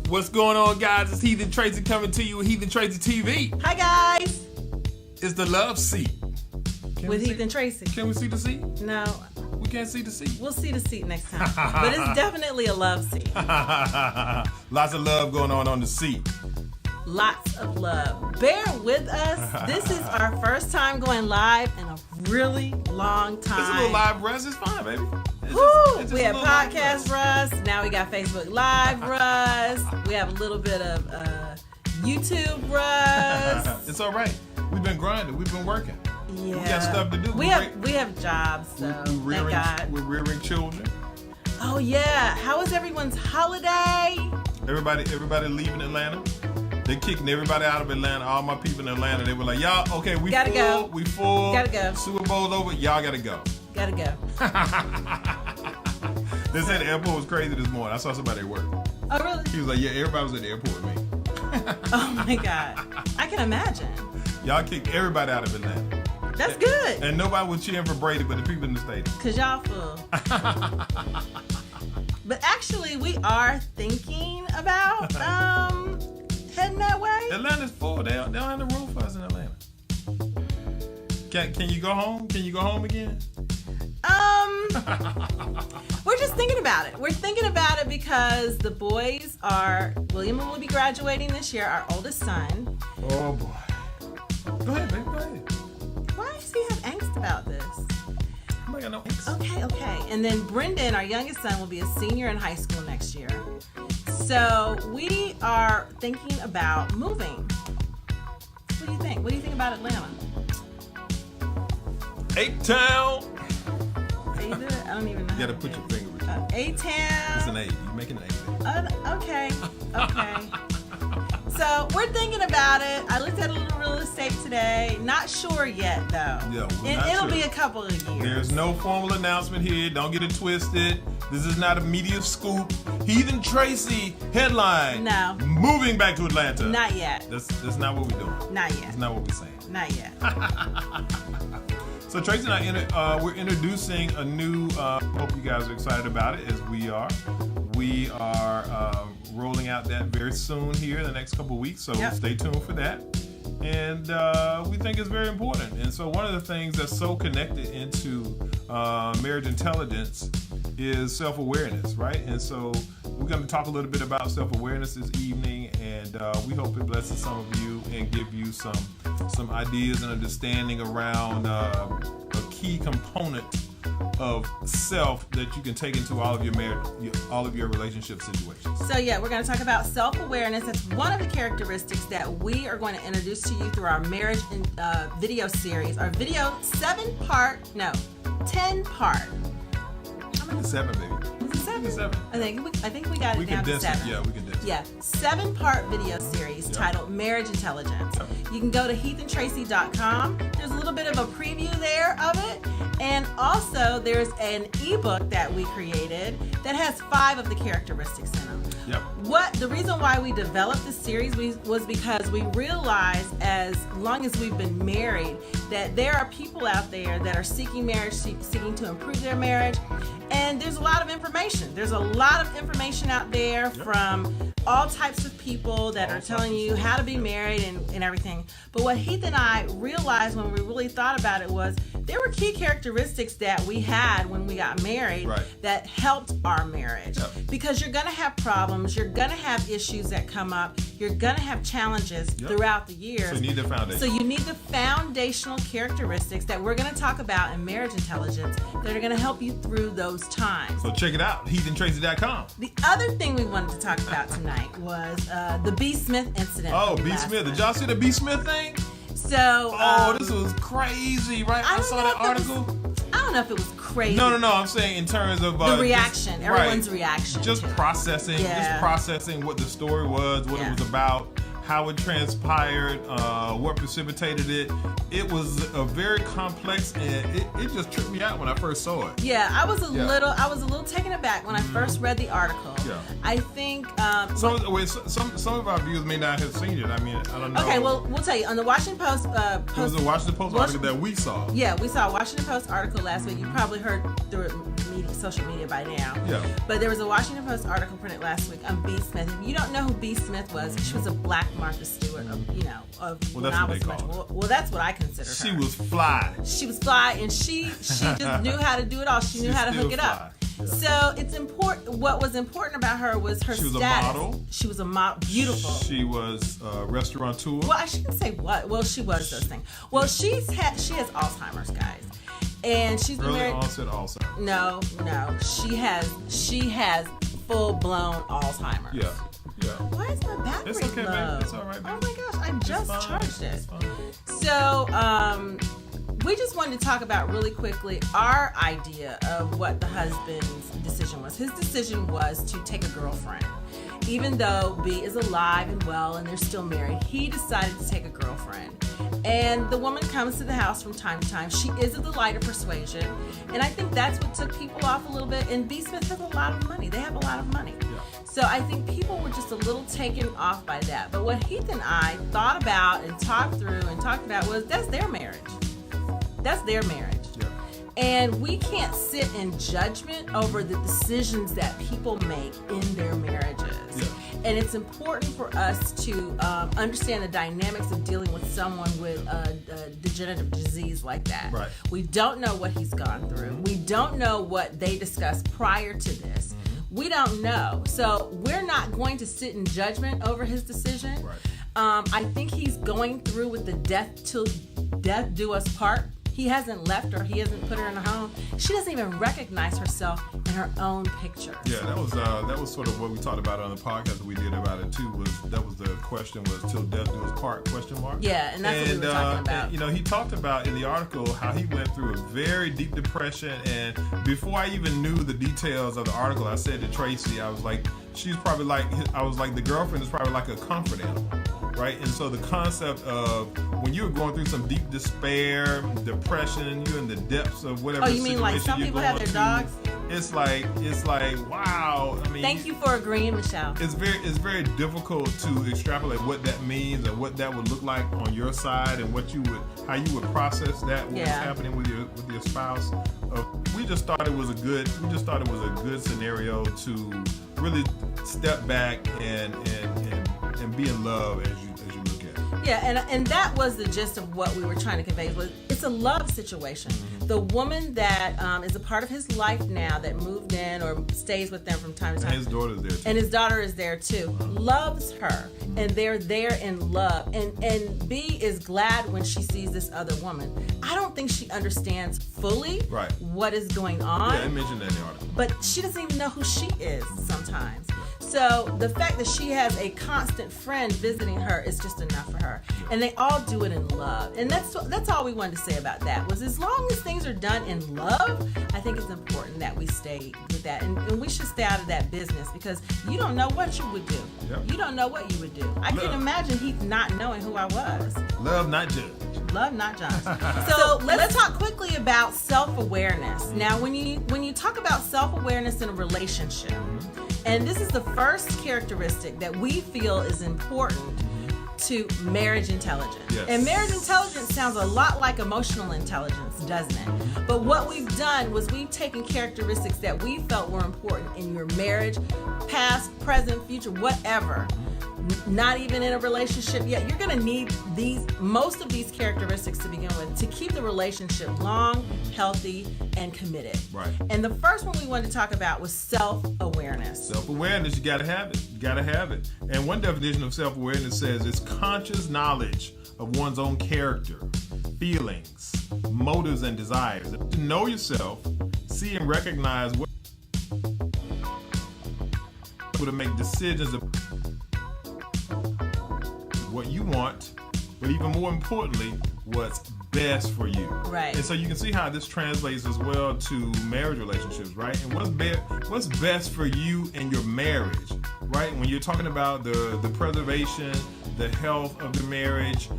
What's going on, guys? It's Heathen Tracy coming to you with Heathen Tracy TV. Hi, guys. It's the love seat. With Heathen Tracy. Can we see the seat? No. We can't see the seat. We'll see the seat next time. But it's definitely a love seat. Lots of love going on the seat. Lots of love. Bear with us. This is our first time going live in a really long time. It's a little live rust. It's fine, baby. We have podcast rust. Now we got Facebook Live rust. We have a little bit of YouTube rust. It's all right. We've been grinding. We've been working. Yeah. We got stuff to do. We have jobs, so thank God. We're rearing children. Oh yeah. How was everyone's holiday? Everybody leaving Atlanta. They're kicking everybody out of Atlanta. All my people in Atlanta, they were like, y'all, okay, we gotta full. Go. We full. Gotta go. Super Bowl's over. Y'all gotta go. Gotta go. They said the airport was crazy this morning. I saw somebody at work. Oh, really? He was like, yeah, everybody was at the airport with me. Oh, my God. I can imagine. Y'all kicked everybody out of Atlanta. That's good. And nobody was cheering for Brady but the people in the stadium. Because y'all full. But actually, we are thinking about heading that way. Atlanta's full. They don't have the room for us in Atlanta. Can you go home? Can you go home again? We're just thinking about it. We're thinking about it because the boys William will be graduating this year, our oldest son. Oh boy. Go ahead, baby, go ahead. Why does he have angst about this? I got no angst. Okay. And then Brendan, our youngest son, will be a senior in high school next year. So we are thinking about moving. What do you think? What do you think about Atlanta? A-Town. How you do it? I don't even know. You gotta put your finger with you. A-Town. It's an A. You're making an A. Okay. So we're thinking about it. I looked at a little real estate today. Not sure yet, though. Yeah, it'll be a couple of years. There's no formal announcement here. Don't get it twisted. This is not a media scoop. Heathen Tracy headline. No. Moving back to Atlanta. Not yet. That's not what we're doing. Not yet. That's not what we're saying. Not yet. So Tracy and I, we're introducing a new, hope you guys are excited about it as we are. We are rolling out that very soon here in the next couple of weeks, so Stay tuned for that. And we think it's very important. And so one of the things that's so connected into marriage intelligence is self-awareness, right? And so we're going to talk a little bit about self-awareness this evening, and we hope it blesses some of you and give you some ideas and understanding around a key component of self that you can take into all of your marriage, all of your relationship situations. So we're going to talk about self-awareness. That's one of the characteristics that we are going to introduce to you through our marriage video series. Our video 10-part. I think it's 7, baby. Was it 7? It's 7. I think we got it down to 7. Yeah, we can do it. Yeah, 7-part video series titled Marriage Intelligence. Yep. You can go to heathentracy.com. There's a little bit of a preview there of it. And also there's an ebook that we created that has 5 of the characteristics in them. Yep. The reason why we developed this series was because we realized as long as we've been married that there are people out there that are seeking marriage, seeking to improve their marriage. And there's a lot of information. There's a lot of information out there from all types of people that are telling you how to be married and everything. But what Heath and I realized when we really thought about it was there were key characteristics that we had when we got married that helped our marriage. Yep. Because you're going to have problems. You're going to have issues that come up. You're going to have challenges throughout the years. So you need the foundation. So you need the foundational characteristics that we're going to talk about in marriage intelligence that are going to help you through those times. So check it out, heathentracy.com. The other thing we wanted to talk about tonight was the B. Smith incident. Oh, B. Smith. Did y'all see the B. Smith thing? So. This was crazy, right? I saw that article. I don't know if it was crazy. No. I'm saying in terms of the reaction, everyone's reaction. Just processing what the story was, what it was about, how it transpired, what precipitated it. It was a very complex, and it just tripped me out when I first saw it. Yeah, I was a little taken aback when I first read the article. Yeah. I think some of our viewers may not have seen it. I mean, I don't know. Okay, well, we'll tell you on the Washington Post. It was the Washington Post article that we saw. Yeah, we saw a Washington Post article last week. You probably heard through social media by now. Yeah. But there was a Washington Post article printed last week on B. Smith. If you don't know who B. Smith was, she was a black Martha Stewart. Well, that's what they call well, that's what I consider her. She was fly. She was fly, and she just knew how to do it all. She knew how to hook it up. Yeah. So it's important. What was important about her was her status. She was a model. She was a model. Beautiful. She was a restaurateur. Well, I shouldn't say what. Well, she was those things. Well, she has Alzheimer's, guys, and she's been married. Early onset Alzheimer's. No. She has full blown Alzheimer's. Yeah. Why is my battery It's okay, low? man. It's all right, man. Oh my gosh, I just charged it. It's fine. So, we just wanted to talk about really quickly our idea of what the husband's decision was. His decision was to take a girlfriend. Even though B is alive and well and they're still married, he decided to take a girlfriend. And the woman comes to the house from time to time. She is of the lighter persuasion. And I think that's what took people off a little bit. And B. Smith has a lot of money. They have a lot of money. Yeah. So I think people were just a little taken off by that. But what Heath and I thought about and talked about was that's their marriage. That's their marriage. Yeah. And we can't sit in judgment over the decisions that people make in their marriages. Yeah. And it's important for us to understand the dynamics of dealing with someone with a degenerative disease like that. Right. We don't know what he's gone through. Mm-hmm. We don't know what they discussed prior to this. Mm-hmm. We don't know. So we're not going to sit in judgment over his decision. Right. I think he's going through with the death till death do us part. He hasn't left her. He hasn't put her in a home. She doesn't even recognize herself in her own pictures. Yeah, that was sort of what we talked about on the podcast that we did about it too. That was the question was till death do us part ? Yeah, and that's what we were talking about. And, he talked about in the article how he went through a very deep depression. And before I even knew the details of the article, I said to Tracy, I was like, the girlfriend is probably like a comfort animal. Right, and so the concept of when you're going through some deep despair, depression, you're in the depths of whatever. Oh, you mean like some people have their dogs? It's like wow. I mean, thank you for agreeing, Michelle. It's very difficult to extrapolate what that means and what that would look like on your side and how you would process that what's happening with your spouse. We just thought it was a good scenario to really step back and be in love as you look at it. Yeah, and that was the gist of what we were trying to convey. Was it's a love situation. Mm-hmm. The woman that is a part of his life now that moved in or stays with them from time to time. And his daughter's there too. And his daughter is there too. Loves her. And they're there in love. And B is glad when she sees this other woman. I don't think she understands fully what is going on. Yeah, I mentioned that in the article. But she doesn't even know who she is sometimes. So the fact that she has a constant friend visiting her is just enough for her. And they all do it in love. And that's all we wanted to say about that was as long as things are done in love, I think it's important that we stay with that. And we should stay out of that business because you don't know what you would do. Yep. You don't know what you would do. I can imagine Heath not knowing who I was. Love, not judge. Love, not judge. So let's talk quickly about self-awareness. Now, when you talk about self-awareness in a relationship, and this is the first characteristic that we feel is important to marriage intelligence. Yes. And marriage intelligence sounds a lot like emotional intelligence, doesn't it? But what we've done was we've taken characteristics that we felt were important in your marriage, past, present, future, whatever. Not even in a relationship yet. You're going to need most of these characteristics to begin with to keep the relationship long, healthy, and committed. Right. And the first one we wanted to talk about was self-awareness. Self-awareness, you got to have it. You got to have it. And one definition of self-awareness says it's conscious knowledge of one's own character, feelings, motives, and desires. To know yourself, see and recognize what to make decisions of what you want, but even more importantly, what's best for you. Right. And so you can see how this translates as well to marriage relationships, right? And what's best for you in your marriage, right? When you're talking about the preservation the health of the marriage,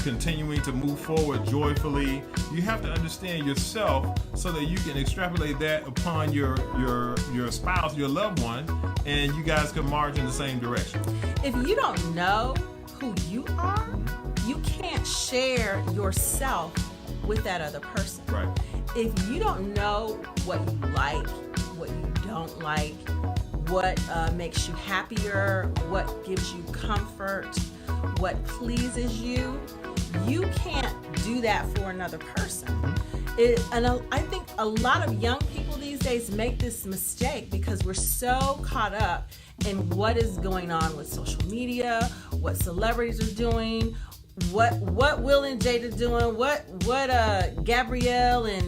continuing to move forward joyfully. You have to understand yourself so that you can extrapolate that upon your spouse, your loved one, and you guys can march in the same direction. If you don't know who you are, you can't share yourself with that other person. Right. If you don't know what you like, what you don't like, what makes you happier, what gives you comfort, what pleases you, you can't do that for another person. I think a lot of young people these days make this mistake because we're so caught up in what is going on with social media, what celebrities are doing, what Will and Jada doing, what Gabrielle and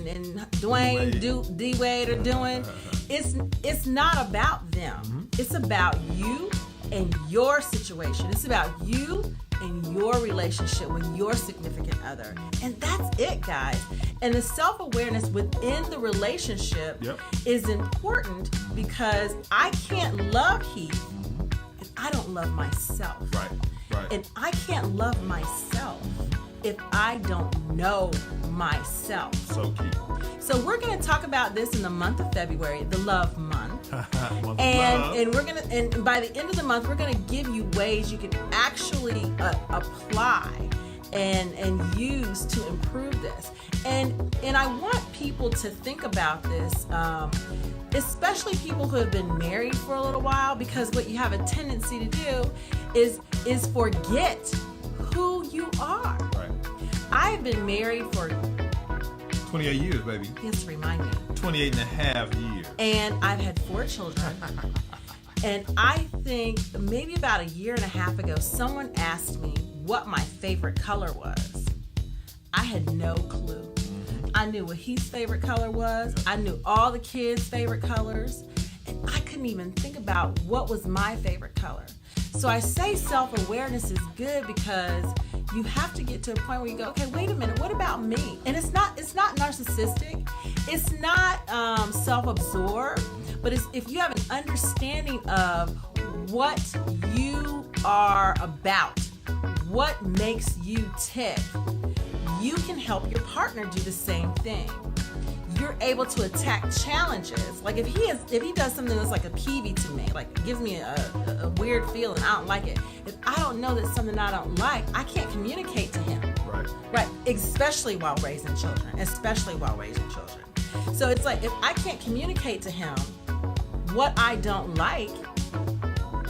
Dwayne D-Wade are doing. It's not about them. It's about you and your situation. It's about you and your relationship with your significant other. And that's it, guys. And the self-awareness within the relationship is important because I can't love Heath if I don't love myself. Right. And I can't love myself if I don't know myself. So key. So we're going to talk about this in the month of February, the Love Month. And we're going to, and by the end of the month, we're going to give you ways you can actually apply and use to improve this. And I want people to think about this, especially people who have been married for a little while, because what you have a tendency to do is forget who you are. Right. I've been married for 28 years, baby. He has to remind me. 28 and a half years. And I've had 4 children. And I think maybe about a year and a half ago, someone asked me what my favorite color was. I had no clue. I knew what Heath's favorite color was. I knew all the kids' favorite colors. And I couldn't even think about what was my favorite color. So I say self-awareness is good because you have to get to a point where you go, okay, wait a minute, what about me? And it's not narcissistic. It's not self-absorbed. But if you have an understanding of what you are about, what makes you tick, you can help your partner do the same thing. You're able to attack challenges. Like if he does something that's like a peevy to me, like it gives me a weird feeling, I don't like it. If I don't know that's something I don't like, I can't communicate to him. Right. Especially while raising children. So it's like if I can't communicate to him what I don't like,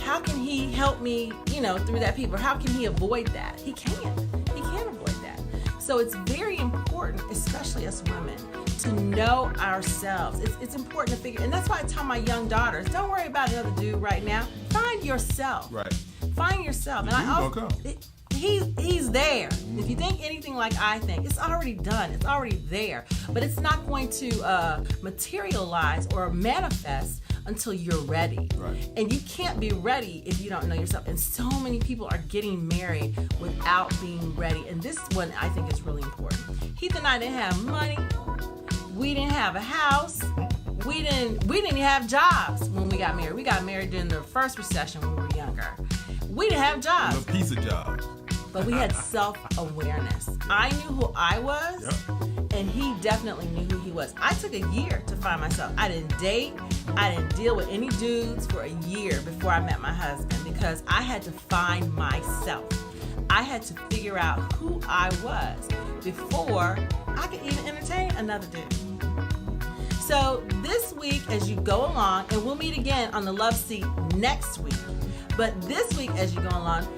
how can he help me, through that peeve? Or how can he avoid that? He can't avoid that. So it's very important, especially as women, to know ourselves. It's important to figure, and that's why I tell my young daughters, don't worry about another dude right now. Find yourself. Right. Find yourself. And he's there. If you think anything like I think, it's already done. It's already there. But it's not going to materialize or manifest until you're ready. Right. And you can't be ready if you don't know yourself. And so many people are getting married without being ready. And this one I think is really important. Heath and I didn't have money. We didn't have a house. We didn't have jobs when we got married. We got married during the first recession when we were younger. We didn't have jobs. A piece of jobs. But we had self-awareness. I knew who I was, and he definitely knew who he was. I took a year to find myself. I didn't date. I didn't deal with any dudes for a year before I met my husband because I had to find myself. I had to figure out who I was before I could even entertain another dude. So this week, as you go along, and we'll meet again on the Love Seat next week, but this week as you go along,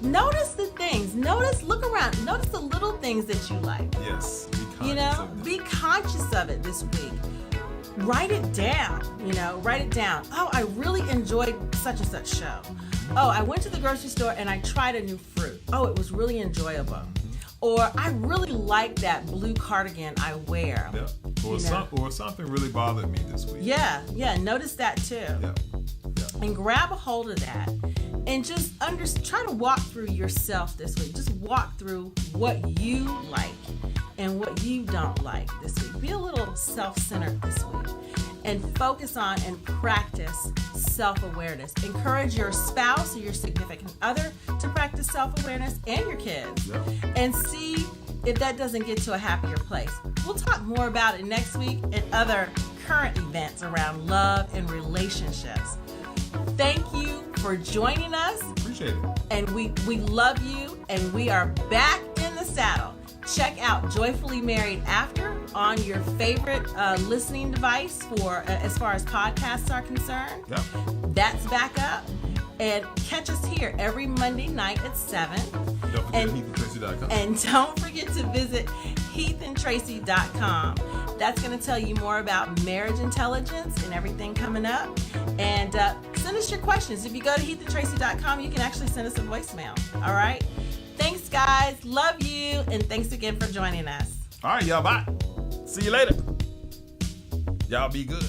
notice the things. Look around. Notice the little things that you like. Yes. Be conscious of it this week. Write it down. Write it down. Oh, I really enjoyed such and such show. Oh, I went to the grocery store and I tried a new fruit. Oh, it was really enjoyable. Or I really like that blue cardigan I wear. Yeah. Or something really bothered me this week. Yeah. Notice that too. Yeah. And grab a hold of that. And just try to walk through yourself this week. Just walk through what you like and what you don't like this week. Be a little self-centered this week. And focus on and practice self-awareness. Encourage your spouse or your significant other to practice self-awareness and your kids. Yep. And see if that doesn't get to a happier place. We'll talk more about it next week and other current events around love and relationships. Thank you for joining us. Appreciate it. And we love you, and we are back in the saddle. Check out Joyfully Married After on your favorite listening device for as far as podcasts are concerned. Yep. That's back up. And catch us here every Monday night at 7. Don't forget HeathAndTracy.com. And don't forget to visit HeathAndTracy.com. That's going to tell you more about marriage intelligence and everything coming up. And send us your questions. If you go to HeathAndTracy.com, you can actually send us a voicemail. All right? Thanks, guys. Love you. And thanks again for joining us. All right, y'all. Bye. See you later. Y'all be good.